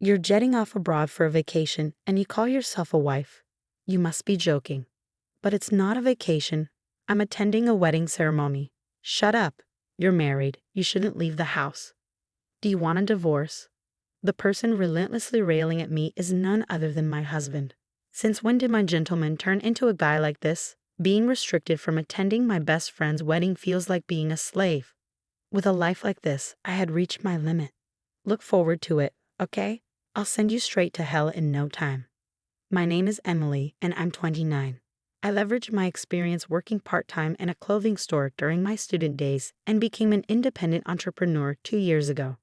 You're jetting off abroad for a vacation and you call yourself a wife. You must be joking. But it's not a vacation. I'm attending a wedding ceremony. Shut up. You're married. You shouldn't leave the house. Do you want a divorce? The person relentlessly railing at me is none other than my husband. Since when did my gentleman turn into a guy like this? Being restricted from attending my best friend's wedding feels like being a slave. With a life like this, I had reached my limit. Look forward to it, okay? I'll send you straight to hell in no time. My name is Emily, and I'm 29. I leveraged my experience working part-time in a clothing store during my student days and became an independent entrepreneur 2 years ago.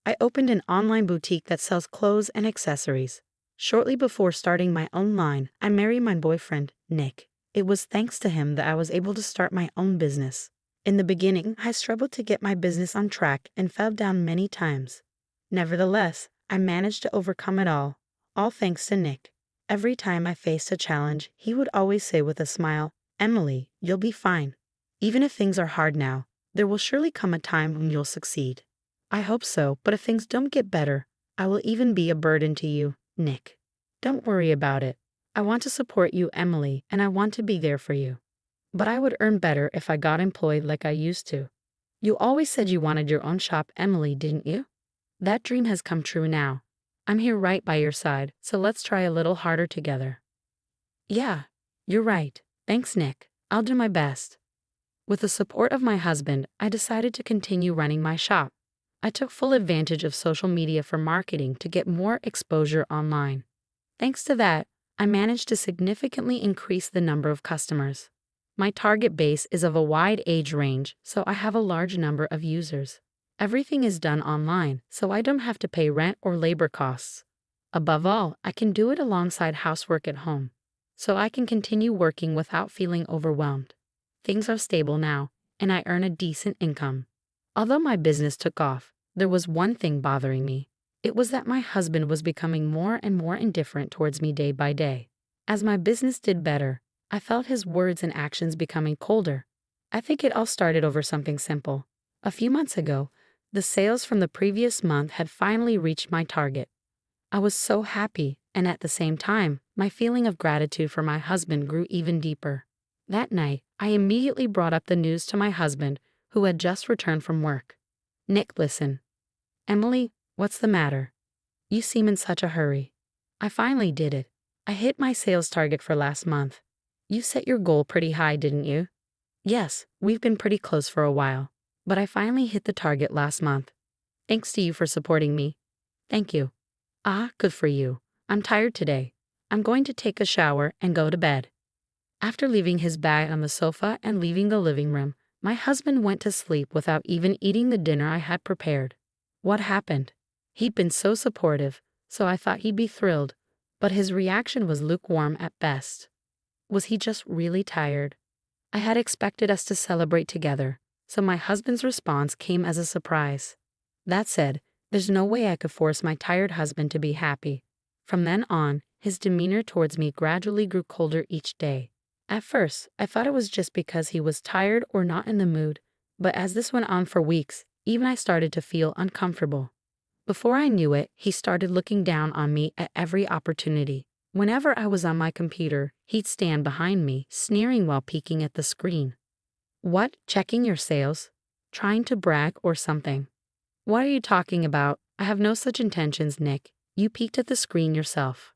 I opened an online boutique that sells clothes and accessories. Shortly before starting my own line, I married my boyfriend, Nick. It was thanks to him that I was able to start my own business. In the beginning, I struggled to get my business on track and fell down many times. Nevertheless, I managed to overcome it all thanks to Nick. Every time I faced a challenge, he would always say with a smile, "Emily, you'll be fine. Even if things are hard now, there will surely come a time when you'll succeed." I hope so, but if things don't get better, I will even be a burden to you, Nick. Don't worry about it. I want to support you, Emily, and I want to be there for you. But I would earn better if I got employed like I used to. You always said you wanted your own shop, Emily, didn't you? That dream has come true now. I'm here right by your side, so let's try a little harder together. Yeah, you're right. Thanks, Nick. I'll do my best. With the support of my husband, I decided to continue running my shop. I took full advantage of social media for marketing to get more exposure online. Thanks to that, I managed to significantly increase the number of customers. My target base is of a wide age range, so I have a large number of users. Everything is done online, so I don't have to pay rent or labor costs. Above all, I can do it alongside housework at home, so I can continue working without feeling overwhelmed. Things are stable now, and I earn a decent income. Although my business took off, there was one thing bothering me. It was that my husband was becoming more and more indifferent towards me day by day. As my business did better, I felt his words and actions becoming colder. I think it all started over something simple. A few months ago, the sales from the previous month had finally reached my target. I was so happy, and at the same time, my feeling of gratitude for my husband grew even deeper. That night, I immediately brought up the news to my husband, who had just returned from work. "Nick, listen. Emily, what's the matter? You seem in such a hurry." I finally did it. I hit my sales target for last month. You set your goal pretty high, didn't you? Yes, we've been pretty close for a while, but I finally hit the target last month. Thanks to you for supporting me. Thank you. Ah, good for you. I'm tired today. I'm going to take a shower and go to bed. After leaving his bag on the sofa and leaving the living room, my husband went to sleep without even eating the dinner I had prepared. What happened? He'd been so supportive, so I thought he'd be thrilled, but his reaction was lukewarm at best. Was he just really tired? I had expected us to celebrate together, so my husband's response came as a surprise. That said, there's no way I could force my tired husband to be happy. From then on, his demeanor towards me gradually grew colder each day. At first, I thought it was just because he was tired or not in the mood, but as this went on for weeks, even I started to feel uncomfortable. Before I knew it, he started looking down on me at every opportunity. Whenever I was on my computer, he'd stand behind me, sneering while peeking at the screen. What? Checking your sales? Trying to brag or something? What are you talking about? I have no such intentions, Nick. You peeked at the screen yourself.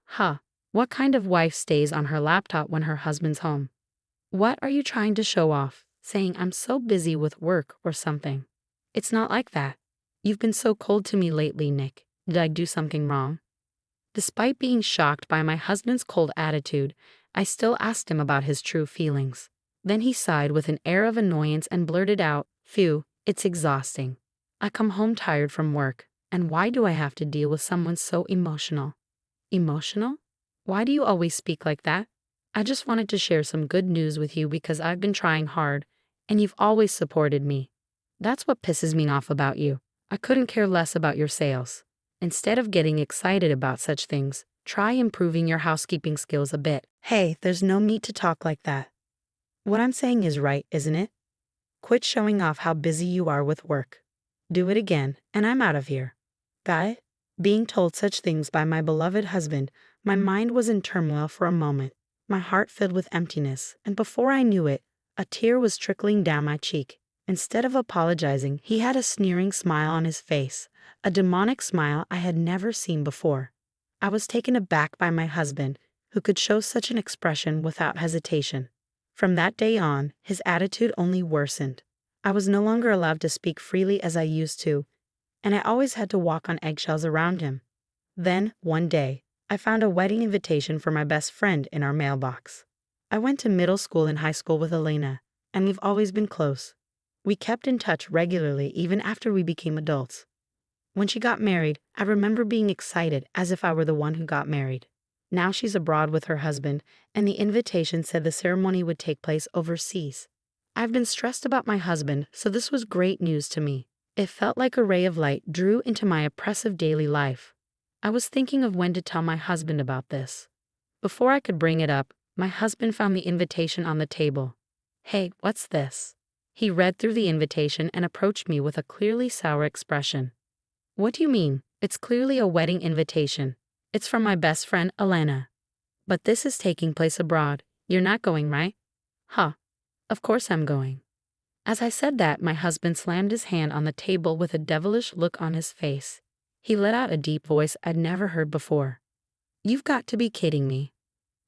Huh. What kind of wife stays on her laptop when her husband's home? What are you trying to show off? Saying I'm so busy with work or something? It's not like that. You've been so cold to me lately, Nick. Did I do something wrong? Despite being shocked by my husband's cold attitude, I still asked him about his true feelings. Then he sighed with an air of annoyance and blurted out, "Phew, it's exhausting. I come home tired from work, and why do I have to deal with someone so emotional?" Emotional? Why do you always speak like that? I just wanted to share some good news with you because I've been trying hard, and you've always supported me. That's what pisses me off about you. I couldn't care less about your sales. Instead of getting excited about such things, try improving your housekeeping skills a bit. Hey, there's no need to talk like that. What I'm saying is right, isn't it? Quit showing off how busy you are with work. Do it again, and I'm out of here. Got it? Being told such things by my beloved husband, my mind was in turmoil for a moment, my heart filled with emptiness, and before I knew it, a tear was trickling down my cheek. Instead of apologizing, he had a sneering smile on his face, a demonic smile I had never seen before. I was taken aback by my husband, who could show such an expression without hesitation. From that day on, his attitude only worsened. I was no longer allowed to speak freely as I used to, and I always had to walk on eggshells around him. Then, one day, I found a wedding invitation for my best friend in our mailbox. I went to middle school and high school with Elena, and we've always been close. We kept in touch regularly even after we became adults. When she got married, I remember being excited as if I were the one who got married. Now she's abroad with her husband, and the invitation said the ceremony would take place overseas. I've been stressed about my husband, so this was great news to me. It felt like a ray of light drew into my oppressive daily life. I was thinking of when to tell my husband about this. Before I could bring it up, my husband found the invitation on the table. "Hey, what's this?" He read through the invitation and approached me with a clearly sour expression. "What do you mean? It's clearly a wedding invitation. It's from my best friend, Elena. But this is taking place abroad. You're not going, right?" "Huh. Of course I'm going." As I said that, my husband slammed his hand on the table with a devilish look on his face. He let out a deep voice I'd never heard before. "You've got to be kidding me.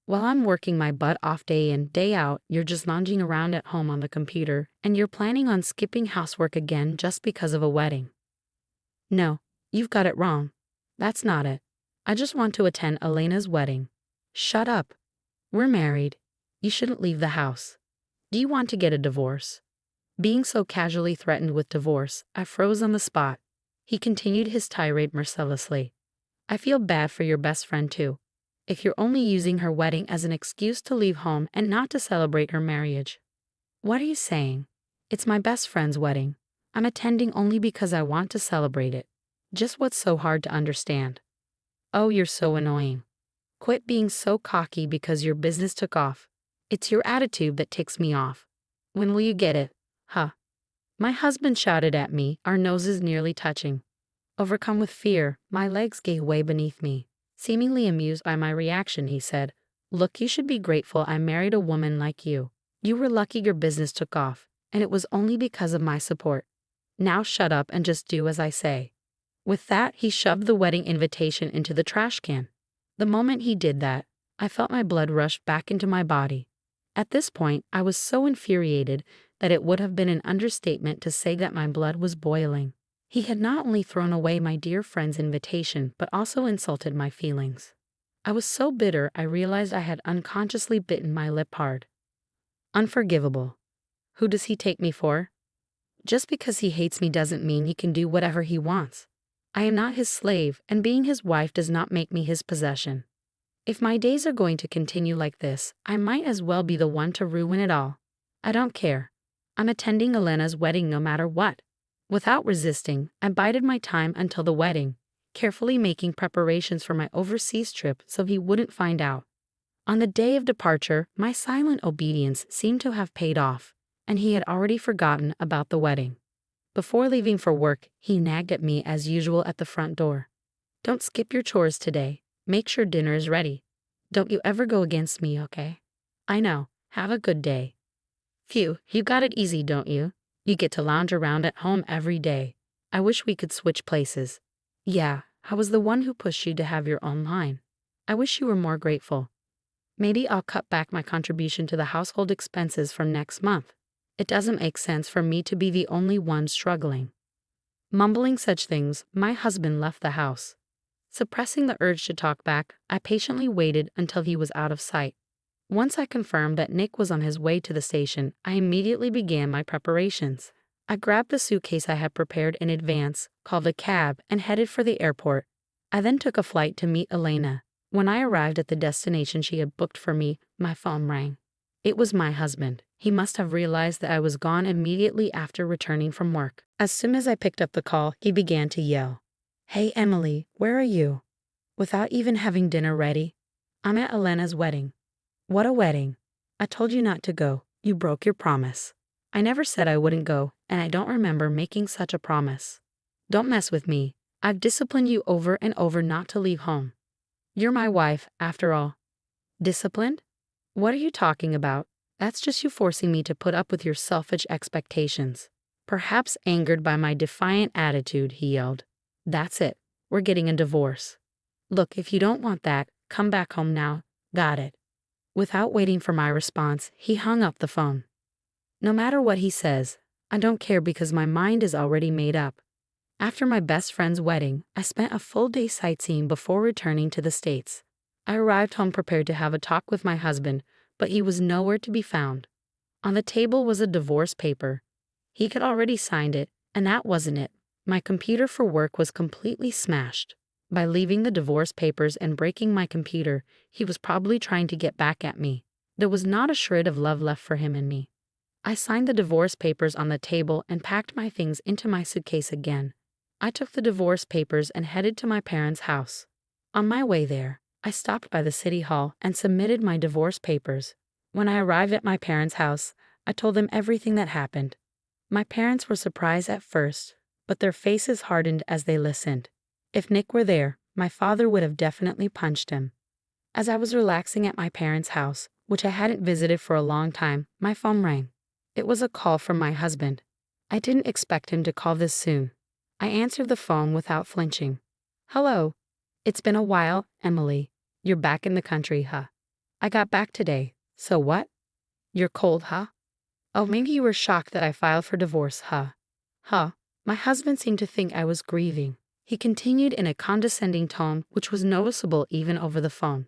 While I'm working my butt off day in, day out, you're just lounging around at home on the computer, and you're planning on skipping housework again just because of a wedding." "No, you've got it wrong. That's not it. I just want to attend Elena's wedding." "Shut up. We're married. You shouldn't leave the house. Do you want to get a divorce?" Being so casually threatened with divorce, I froze on the spot. He continued his tirade mercilessly. "I feel bad for your best friend too. If you're only using her wedding as an excuse to leave home and not to celebrate her marriage." "What are you saying? It's my best friend's wedding. I'm attending only because I want to celebrate it. Just what's so hard to understand?" "Oh, you're so annoying. Quit being so cocky because your business took off. It's your attitude that ticks me off. When will you get it? Huh?" My husband shouted at me, our noses nearly touching. Overcome with fear, my legs gave way beneath me. Seemingly amused by my reaction, he said, "Look, you should be grateful I married a woman like you. You were lucky your business took off, and it was only because of my support. Now shut up and just do as I say." With that, he shoved the wedding invitation into the trash can. The moment he did that, I felt my blood rush back into my body. At this point, I was so infuriated that it would have been an understatement to say that my blood was boiling. He had not only thrown away my dear friend's invitation, but also insulted my feelings. I was so bitter I realized I had unconsciously bitten my lip hard. Unforgivable. Who does he take me for? Just because he hates me doesn't mean he can do whatever he wants. I am not his slave, and being his wife does not make me his possession. If my days are going to continue like this, I might as well be the one to ruin it all. I don't care. I'm attending Elena's wedding no matter what. Without resisting, I bided my time until the wedding, carefully making preparations for my overseas trip so he wouldn't find out. On the day of departure, my silent obedience seemed to have paid off, and he had already forgotten about the wedding. Before leaving for work, he nagged at me as usual at the front door. "Don't skip your chores today. Make sure dinner is ready. Don't you ever go against me, okay?" "I know. Have a good day." "Phew, you got it easy, don't you? You get to lounge around at home every day. I wish we could switch places." "Yeah, I was the one who pushed you to have your own line. I wish you were more grateful. Maybe I'll cut back my contribution to the household expenses from next month. It doesn't make sense for me to be the only one struggling." Mumbling such things, my husband left the house. Suppressing the urge to talk back, I patiently waited until he was out of sight. Once I confirmed that Nick was on his way to the station, I immediately began my preparations. I grabbed the suitcase I had prepared in advance, called a cab, and headed for the airport. I then took a flight to meet Elena. When I arrived at the destination she had booked for me, my phone rang. It was my husband. He must have realized that I was gone immediately after returning from work. As soon as I picked up the call, he began to yell, "Hey Emily, where are you?" Without even having dinner ready. "I'm at Elena's wedding." "What a wedding? I told you not to go. You broke your promise." "I never said I wouldn't go, and I don't remember making such a promise." "Don't mess with me. I've disciplined you over and over not to leave home. You're my wife, after all. Disciplined? What are you talking about? That's just you forcing me to put up with your selfish expectations. Perhaps angered by my defiant attitude, he yelled. That's it. We're getting a divorce. Look, if you don't want that, come back home now. Got it? Without waiting for my response, he hung up the phone. No matter what he says, I don't care because my mind is already made up. After my best friend's wedding, I spent a full day sightseeing before returning to the States. I arrived home prepared to have a talk with my husband, but he was nowhere to be found. On the table was a divorce paper. He had already signed it, and that wasn't it. My computer for work was completely smashed. By leaving the divorce papers and breaking my computer, he was probably trying to get back at me. There was not a shred of love left for him and me. I signed the divorce papers on the table and packed my things into my suitcase again. I took the divorce papers and headed to my parents' house. On my way there, I stopped by the city hall and submitted my divorce papers. When I arrived at my parents' house, I told them everything that happened. My parents were surprised at first, but their faces hardened as they listened. If Nick were there, my father would have definitely punched him. As I was relaxing at my parents' house, which I hadn't visited for a long time, my phone rang. It was a call from my husband. I didn't expect him to call this soon. I answered the phone without flinching. Hello. It's been a while, Emily. You're back in the country, huh? I got back today. So what? You're cold, huh? Oh, maybe you were shocked that I filed for divorce, huh? Huh. My husband seemed to think I was grieving. He continued in a condescending tone, which was noticeable even over the phone.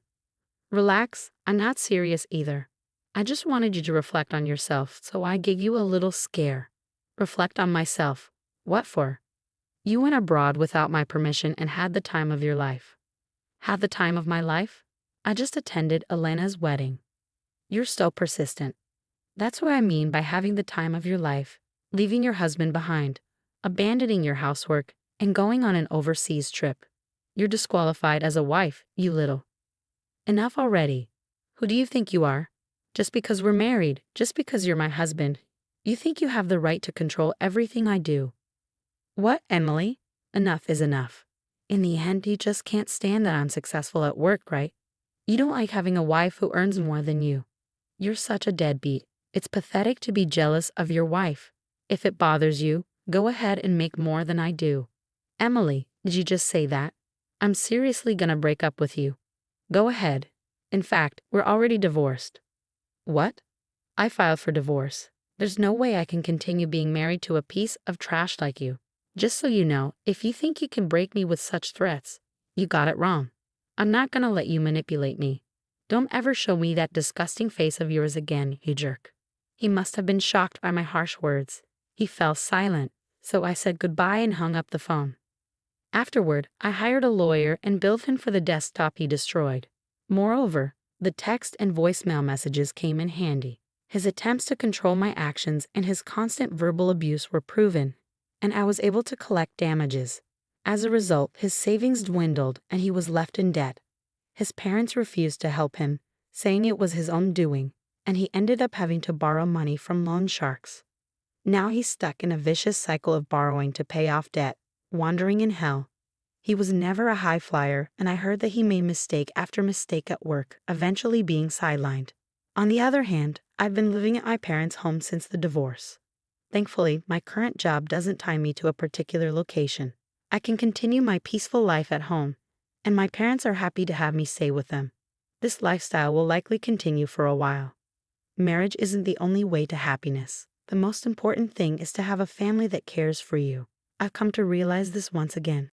Relax, I'm not serious either. I just wanted you to reflect on yourself, so I gave you a little scare. Reflect on myself. What for? You went abroad without my permission and had the time of your life. Had the time of my life? I just attended Elena's wedding. You're so persistent. That's what I mean by having the time of your life, leaving your husband behind, abandoning your housework, and going on an overseas trip. You're disqualified as a wife, you little. Enough already. Who do you think you are? Just because we're married, just because you're my husband, you think you have the right to control everything I do. What, Emily? Enough is enough. In the end, you just can't stand that I'm successful at work, right? You don't like having a wife who earns more than you. You're such a deadbeat. It's pathetic to be jealous of your wife. If it bothers you, go ahead and make more than I do. Emily, did you just say that? I'm seriously gonna break up with you. Go ahead. In fact, we're already divorced. What? I filed for divorce. There's no way I can continue being married to a piece of trash like you. Just so you know, if you think you can break me with such threats, you got it wrong. I'm not gonna let you manipulate me. Don't ever show me that disgusting face of yours again, you jerk. He must have been shocked by my harsh words. He fell silent, so I said goodbye and hung up the phone. Afterward, I hired a lawyer and billed him for the desktop he destroyed. Moreover, the text and voicemail messages came in handy. His attempts to control my actions and his constant verbal abuse were proven, and I was able to collect damages. As a result, his savings dwindled and he was left in debt. His parents refused to help him, saying it was his own doing, and he ended up having to borrow money from loan sharks. Now he's stuck in a vicious cycle of borrowing to pay off debt, wandering in hell. He was never a high flyer, and I heard that he made mistake after mistake at work, eventually being sidelined. On the other hand, I've been living at my parents' home since the divorce. Thankfully, my current job doesn't tie me to a particular location. I can continue my peaceful life at home, and my parents are happy to have me stay with them. This lifestyle will likely continue for a while. Marriage isn't the only way to happiness. The most important thing is to have a family that cares for you. I've come to realize this once again.